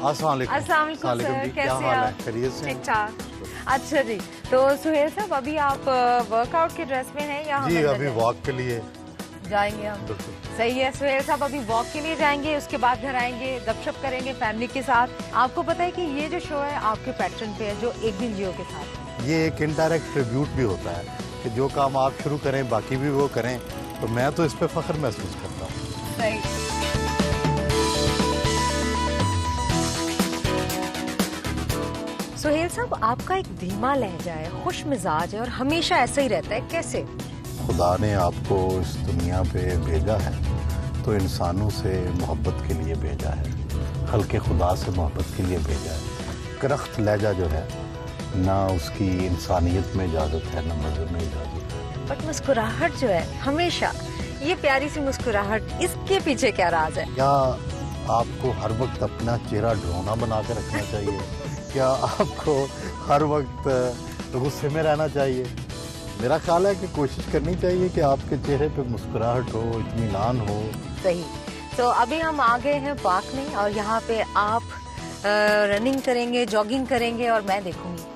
अस्सलाम वालेकुम। अस्सलाम वालेकुम सर, क्या कैसे हाल है? आप? खैरियत से? ठीक ठाक। अच्छा जी, तो सुहेल साहब अभी आप वर्कआउट के ड्रेस में हैं या हम जी अंदर अभी जाएं? वॉक के लिए। जाएंगे हम। बिल्कुल। सही है सुहेल साहब, अभी वॉक के लिए जाएंगे, उसके बाद घर आएंगे, गपशप करेंगे फैमिली के साथ। आपको पता है कि ये जो शो है आपके पैटर्न पे है, जो एक दिन जियो के साथ है। ये एक इनडायरेक्ट ट्रिब्यूट भी होता है कि जो काम आप शुरू करें बाकी भी वो करें, तो मैं तो इस पे फख्र महसूस करता हूँ। सही। सुहेल साहब, आपका एक धीमा लहजा है, खुश मिजाज है और हमेशा ऐसा ही रहता है, कैसे? खुदा ने आपको इस दुनिया पे भेजा है तो इंसानों से मोहब्बत के लिए भेजा है, खल्के खुदा से मोहब्बत के लिए भेजा है। करख्त लहजा जो है ना उसकी इंसानियत में इजाज़त है ना मज़हब में इजाज़त है। बट मुस्कुराहट जो है हमेशा, ये प्यारी सी मुस्कुराहट, इसके पीछे क्या राज है? क्या आपको हर वक्त अपना चेहरा ड्रोना बना के रखना चाहिए? क्या आपको हर वक्त गुस्से में रहना चाहिए? मेरा ख्याल है कि कोशिश करनी चाहिए कि आपके चेहरे पे मुस्कुराहट हो, इत्मीनान हो। सही। तो अभी हम आ गए हैं पार्क में और यहाँ पे आप रनिंग करेंगे, जॉगिंग करेंगे और मैं देखूंगी।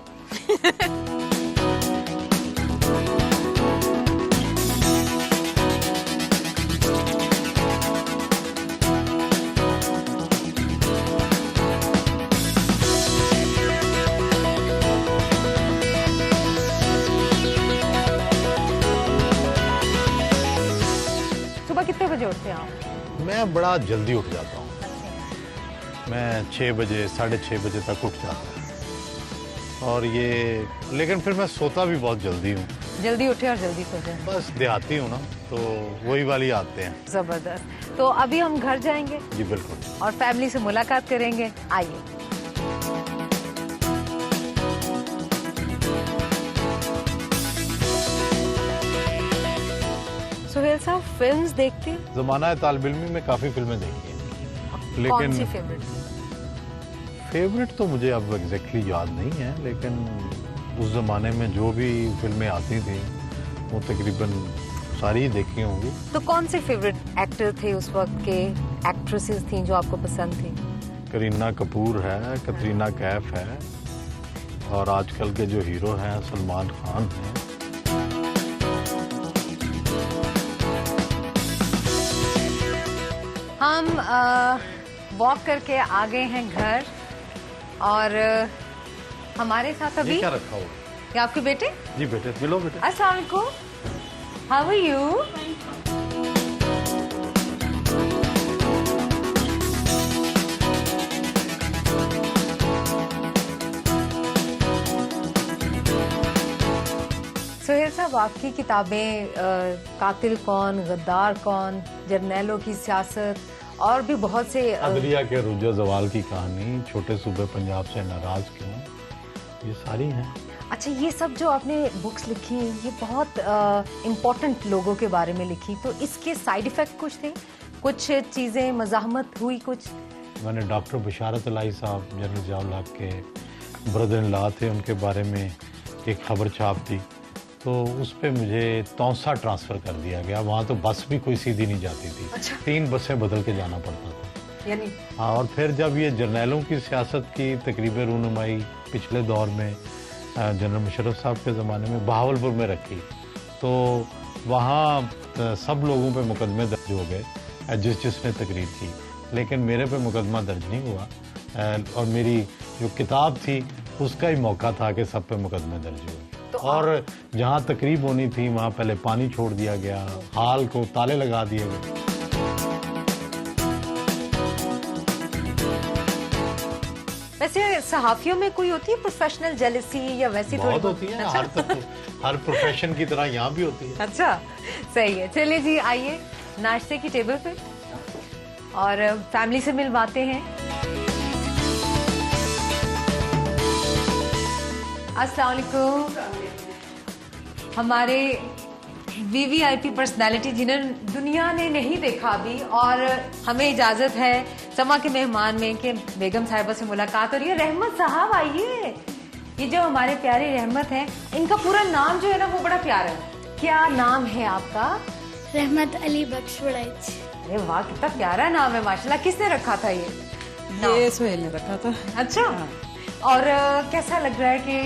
सुबह कितने बजे उठते हैं आप? मैं बड़ा जल्दी उठ जाता हूँ। मैं 6 बजे 6:30 बजे तक उठ जाता हूँ और ये, लेकिन फिर मैं सोता भी बहुत जल्दी हूँ। जल्दी उठे और जल्दी सो जाए। बस देहाती हूँ ना, तो वही वाली आते हैं। जबरदस्त। तो अभी हम घर जाएंगे जी बिल्कुल। और फैमिली से मुलाकात करेंगे। आइए। सुहेल साहब, फिल्म्स देखते हैं? ज़माना है तालिब इल्मी में काफ़ी फिल्में देखी हैं, कौन सी लेकिन फेवरेट? फेवरेट तो मुझे अब एग्जैक्टली याद नहीं है, लेकिन उस ज़माने में जो भी फिल्में आती थी वो तकरीबन सारी ही देखी होंगी। तो कौन से फेवरेट एक्टर थे उस वक्त के, एक्ट्रेसेस थी जो आपको पसंद थी? करीना कपूर है, कतरीना कैफ है और आजकल के जो हीरो हैं सलमान खान हैं। हम वॉक करके आ गए हैं घर और हमारे साथ ये अभी क्या रखा हुआ? ये आपके बेटे। जी बेटे, मिलो बेटे। अस्सलाम वालेकुम, हाउ आर यू? सुहेल साहब, आपकी किताबें कातिल कौन, गद्दार कौन, जर्नैलों की सियासत और भी बहुत से अदलिया के रुजा जवाल की कहानी, छोटे सूबे पंजाब से नाराज क्यों, ये सारी हैं। अच्छा, ये सब जो आपने बुक्स लिखी, ये बहुत इम्पोर्टेंट लोगों के बारे में लिखी, तो इसके साइड इफेक्ट कुछ थे? कुछ चीज़ें मज़ाहमत हुई कुछ? मैंने डॉक्टर बशारत अलाई साहब जनरल जियाउल हक के ब्रदर इन लॉ थे, उनके बारे में एक खबर छाप थी, तो उस पर मुझे तौसा ट्रांसफ़र कर दिया गया। वहाँ तो बस भी कोई सीधी नहीं जाती थी। अच्छा। 3 बसें बदल के जाना पड़ता था। यानी हाँ, और फिर जब ये जर्नैलों की सियासत की तकरीबन रूनुमाई पिछले दौर में जनरल मुशर्रफ साहब के ज़माने में बहावलपुर में रखी, तो वहाँ सब लोगों पे मुकदमे दर्ज हो गए जिसने तकरीर की, लेकिन मेरे पे मुकदमा दर्ज नहीं हुआ और मेरी जो किताब थी उसका ही मौका था कि सब पे मुकदमे दर्ज हुए। तो और जहाँ तकरीब होनी थी वहाँ पहले पानी छोड़ दिया गया, हाल को ताले लगा दिए गए। वैसे सहाफियों में कोई होती है प्रोफेशनल जेलसी या वैसी थोड़ी बहुत होती है। अच्छा? हर प्रोफेशन की तरह यहाँ भी होती है। अच्छा, सही है। चलिए जी, आइए नाश्ते की टेबल पे और फैमिली से मिलवाते हैं। अस्सलाम वालेकुम। हमारे वीवीआईपी पर्सनालिटी जिन्हें दुनिया ने नहीं देखा अभी, और हमें इजाजत है समा के मेहमान में कि बेगम साहिबा से मुलाकात हो रही है। रहमत साहब आइए। ये जो हमारे प्यारे रहमत हैं, इनका पूरा नाम जो है ना वो बड़ा प्यारा है। क्या नाम है आपका? रहमत अली बख्श वड़ैच। अरे वाह, कितना प्यारा नाम है माशाल्लाह। किसने रखा था ये? ये सुहेल ने रखा था। अच्छा। और कैसा लग रहा है कि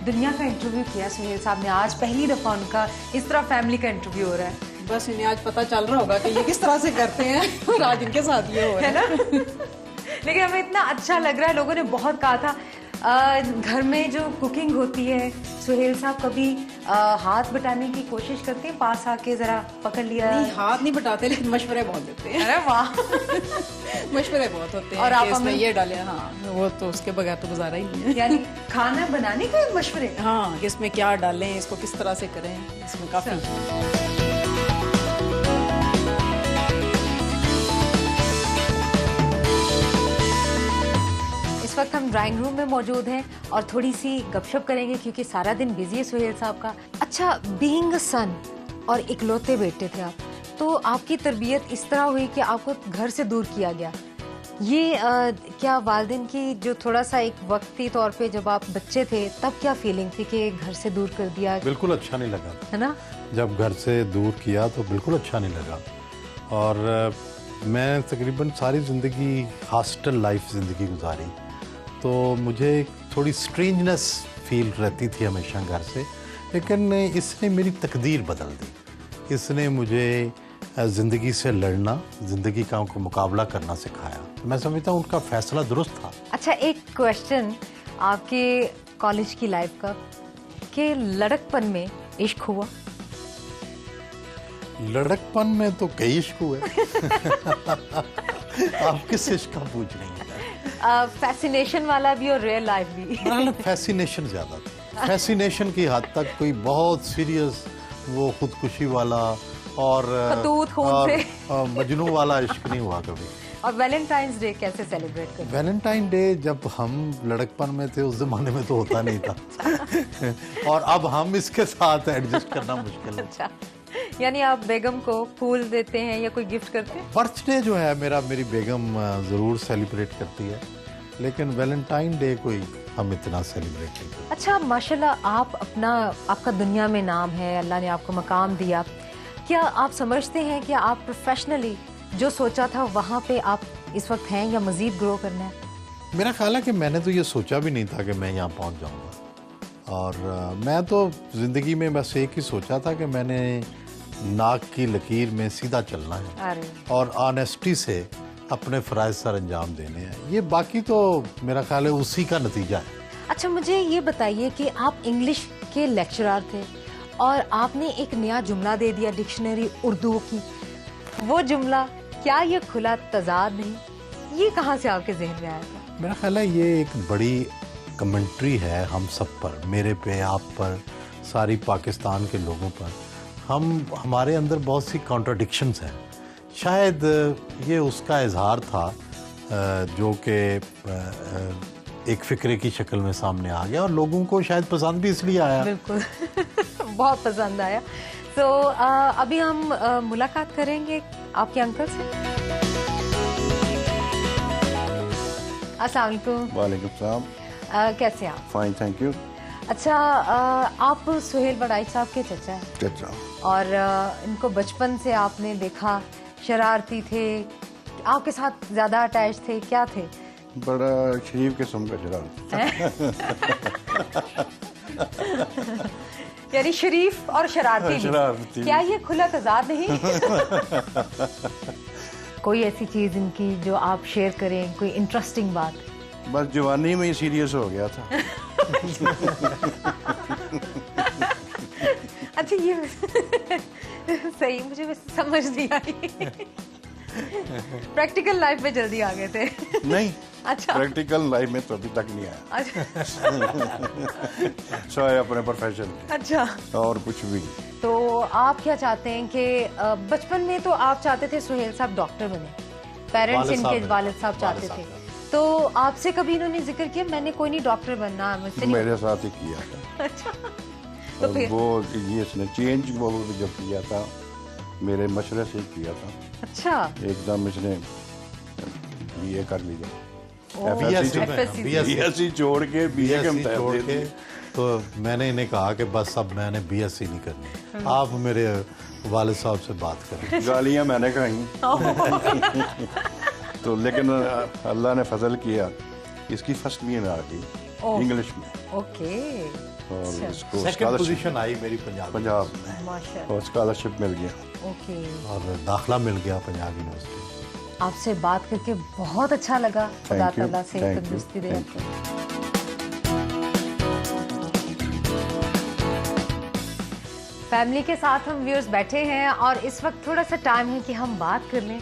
दुनिया का इंटरव्यू किया सुहेल साहब ने, आज पहली दफा उनका इस तरह फैमिली का इंटरव्यू हो रहा है? बस इन्हें आज पता चल रहा होगा कि ये किस तरह से करते हैं और आज इनके साथ ये हो रहा है ना। लेकिन हमें इतना अच्छा लग रहा है, लोगों ने बहुत कहा था घर में जो कुकिंग होती है, सुहेल साहब कभी हाथ बटाने की कोशिश करते हैं, पास आके जरा पकड़ लिया? नहीं, हाथ नहीं बटाते, लेकिन मशवरे बहुत देते हैं। अरे वाह। मशवरे बहुत होते हैं। और आप इसमें ये डाले, हाँ, वो तो उसके बगैर तो गुजारा ही नहीं है। यानी खाना बनाने के मशवरे? हाँ, इसमें क्या डालें, इसको किस तरह से करें, इसमें काफी। इस वक्त हम ड्राइंग रूम में मौजूद हैं और थोड़ी सी गपशप करेंगे क्योंकि सारा दिन बिजी है सुहेल साहब का। अच्छा, बीइंग अ सन और इकलौते बेटे थे आप, तो आपकी तरबियत इस तरह हुई कि आपको घर से दूर किया गया। ये क्या वालिदैन की जो थोड़ा सा एक वक्ती तौर पे जब आप बच्चे थे तब क्या फीलिंग थी कि घर से दूर कर दिया? बिल्कुल अच्छा नहीं लगा, है ना। जब घर से दूर किया तो बिल्कुल अच्छा नहीं लगा। और मैं तकरीबन सारी ज़िंदगी हॉस्टल लाइफ ज़िंदगी गुजारी, तो मुझे थोड़ी स्ट्रेंजनेस फील रहती थी हमेशा घर से। लेकिन इसने मेरी तकदीर बदल दी, इसने मुझे ज़िंदगी से लड़ना, ज़िंदगी का मुकाबला करना सिखाया। मैं समझता हूँ उनका फैसला दुरुस्त था। अच्छा, एक क्वेश्चन आपके कॉलेज की लाइफ का, कि लड़कपन में इश्क हुआ? लड़कपन में तो कई इश्क हुए। आप किस इश्क का पूछ रही हैं? फैसिनेशन वाला भी और रियल लाइफ भी? फैसिनेशन ज्यादा था। फैसिनेशन की हद तक कोई बहुत सीरियस वो खुदकुशी वाला और मजनू वाला इश्क नहीं हुआ कभी। और वैलेंटाइंस डे कैसे सेलिब्रेट करते? वैलेंटाइन डे जब हम लड़कपन में थे उस जमाने में तो होता नहीं था। और अब हम इसके साथ एडजस्ट करना मुश्किल है। अच्छा, यानी आप बेगम को फूल देते हैं या कोई गिफ्ट करते हैं? बर्थडे जो है मेरी बेगम जरूर सेलिब्रेट करती है, लेकिन वैलेंटाइन डे कोई हम इतना सेलिब्रेट नहीं करते। अच्छा, माशाल्लाह आप आपका दुनिया में नाम है, अल्लाह ने आपको मकाम दिया। क्या आप समझते हैं कि आप प्रोफेशनली जो सोचा था वहाँ पे आप इस वक्त हैं या मजीद ग्रो करना है? मेरा ख्याल है कि मैंने तो ये सोचा भी नहीं था कि मैं यहाँ पहुँच जाऊँगा। और मैं तो ज़िंदगी में बस एक ही सोचा था कि मैंने नाक की लकीर में सीधा चलना है और ऑनेस्टी से अपने फ़राइज़ सर अंजाम देने हैं। ये बाकी तो मेरा ख्याल है उसी का नतीजा है। अच्छा, मुझे ये बताइए कि आप इंग्लिश के लेक्चरर थे और आपने एक नया जुमला दे दिया डिक्शनरी उर्दू की। वो जुमला, क्या ये खुला तजाद नहीं, ये कहाँ से आपके जहन में आया था? मेरा ख्याल है ये एक बड़ी कमेंट्री है हम सब पर, मेरे पे, आप पर, सारी पाकिस्तान के लोगों पर। हमारे अंदर बहुत सी कॉन्ट्राडिक्शंस हैं। शायद ये उसका इजहार था जो कि एक फ़िक्रे की शक्ल में सामने आ गया और लोगों को शायद पसंद भी इसलिए आया। बिल्कुल। बहुत पसंद आया। तो अभी हम मुलाकात करेंगे आपके अंकल से। अस्सलाम वालेकुम। वालेकुम सलाम। कैसे हैं आप? Fine, thank you. अच्छा, आप सुहेल बड़ाई साहब के चचा हैं? चचा। और इनको बचपन से आपने देखा, शरारती थे, आपके साथ ज्यादा अटैच थे, क्या थे? बड़ा शरीफ किस्म का शरारती। यानी शरीफ और शरारती। क्या ये खुला तजाद नहीं? कोई ऐसी चीज इनकी जो आप शेयर करें, कोई इंटरेस्टिंग बात? बस जवानी में ही सीरियस हो गया था। अच्छा, ये सही, मुझे समझ नहीं आई। प्रैक्टिकल लाइफ में जल्दी आ गए थे? नहीं। अच्छा, प्रैक्टिकल लाइफ में तो अभी तक नहीं आया। अच्छा। सोए अपने प्रोफेशन। अच्छा, और कुछ भी। तो आप क्या चाहते हैं कि बचपन में तो आप चाहते थे सुहेल साहब डॉक्टर बने, पेरेंट्स इनके वालिद साहब चाहते थे, तो आपसे कभी इन्होंने जिक्र किया मैंने कोई नहीं डॉक्टर बनना? मेरे साथ ही किया था। अच्छा, तो फिर वो ये इसने चेंज वो जब किया था मेरे मशवरे से किया था। अच्छा, एकदम इसने बीए कर लिया, बीएससी छोड़ के बीए छोड़ के, तो मैंने इन्हें कहा कि बस अब मैंने बीएससी नहीं करनी, आप मेरे वालिद साहब से बात करें। गालियां मैंने खाई। तो लेकिन अल्लाह ने फजल किया, इसकी फर्स्ट में आ गई इंग्लिश में, ओके, और इसको सेकंड स्कॉलरशिप पोजीशन आई मेरी पंजाब पंजाब में, माशाल्लाह, और स्कॉलरशिप मिल गया। ओके। और दाखला मिल गया पंजाब यूनिवर्सिटी। आपसे बात करके बहुत अच्छा लगा। खुदा थैंक यू, ताला से थैंक यू, तंदुरुस्ती दे। Thank you. फैमिली के साथ हम व्यूअर्स बैठे हैं और इस वक्त थोड़ा सा टाइम है कि हम बात कर लें।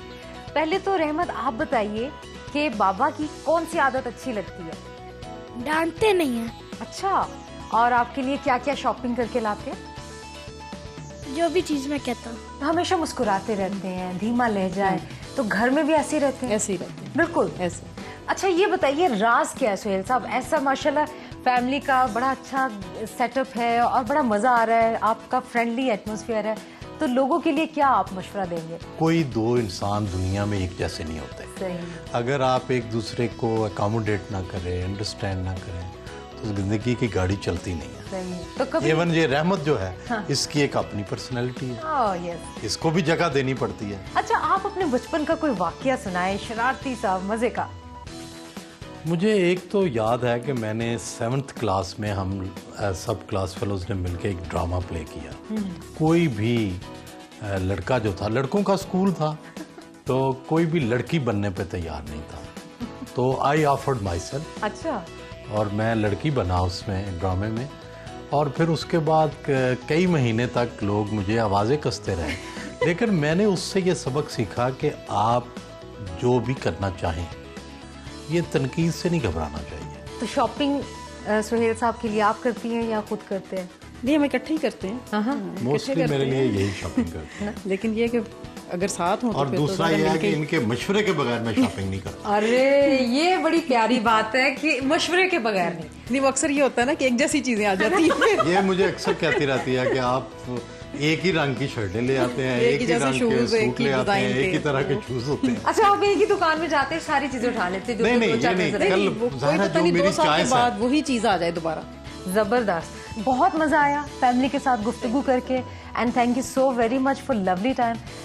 पहले तो रहमत आप बताइए कि बाबा की कौन सी आदत अच्छी लगती है? डांटते नहीं है, अच्छा, और आपके लिए क्या क्या शॉपिंग करके लाते हैं? जो भी चीज मैं कहता हूँ। हमेशा मुस्कुराते रहते हैं, धीमा लहजा है, तो घर में भी ऐसे ही रहते हैं? ऐसे ही रहते हैं, बिल्कुल ऐसे। अच्छा, ये बताइए राज क्या है सुहेल साहब? ऐसा माशाल्लाह फैमिली का बड़ा अच्छा सेटअप है और बड़ा मजा आ रहा है, आपका फ्रेंडली एटमॉस्फेयर है, तो लोगों के लिए क्या आप मशवरा देंगे? कोई दो इंसान दुनिया में एक जैसे नहीं होते। सही। अगर आप एक दूसरे को अकोमोडेट ना करें, अंडरस्टैंड ना करें, तो जिंदगी की गाड़ी चलती नहीं है। सही। तो कभी इवन ये रहमत जो है, इसकी एक अपनी पर्सनैलिटी है, ओह यस। इसको भी जगह देनी पड़ती है। अच्छा, आप अपने बचपन का कोई वाकया सुनाए, शरारती सा, मजे का। मुझे एक तो याद है कि मैंने 7th क्लास में हम सब क्लास फेलोज ने मिलकर एक ड्रामा प्ले किया। कोई भी लड़का जो था, लड़कों का स्कूल था, तो कोई भी लड़की बनने पे तैयार नहीं था, तो आई ऑफर्ड माई सेल्फ, अच्छा, और मैं लड़की बना उसमें ड्रामे में। और फिर उसके बाद कई महीने तक लोग मुझे आवाज़ें कसते रहे, लेकिन मैंने उससे ये सबक सीखा कि आप जो भी करना चाहें, ये तनकीद से नहीं घबराना चाहिए। तो शॉपिंग सुहेल साहब के लिए आप करती हैं या खुद करते हैं? नहीं, हम इकट्ठे ही करते हैं। मोस्टली मेरे लिए यही शॉपिंग करते हैं। लेकिन ये कि अगर साथ हो तो और फिर तो दूसरा ज़्यादा ये है मिलके कि ही- इनके मशवरे के बगैर मैं शॉपिंग नहीं करता। अरे ये बड़ी प्यारी बात है कि मशवरे के बगैर नहीं। नहीं, वो अक्सर ये होता है ना कि एक जैसी चीजें आ जाती हैं। ये मुझे अक्सर कहती रहती है कि आप एक ही रंग की शर्टें ले आते हैं, एक एक ही ही जैसे रंग के shoes, एक सूट ही ले आते हैं, डिजाइन एक ही के। तरह के शूज होते हैं। अच्छा, आप एक ही दुकान में जाते हैं, सारी चीजें उठा लेते हैं जो नहीं, जो नहीं, दो चार ये नहीं, नजर आए। कल वो कोई ज़ाहिर है पता जो नहीं, मेरी 2 साल के चॉइस है। बाद वही चीज आ जाए दोबारा। जबरदस्त, बहुत मजा आया फैमिली के साथ गुफ्तगू करके, and thank you so very much for lovely time.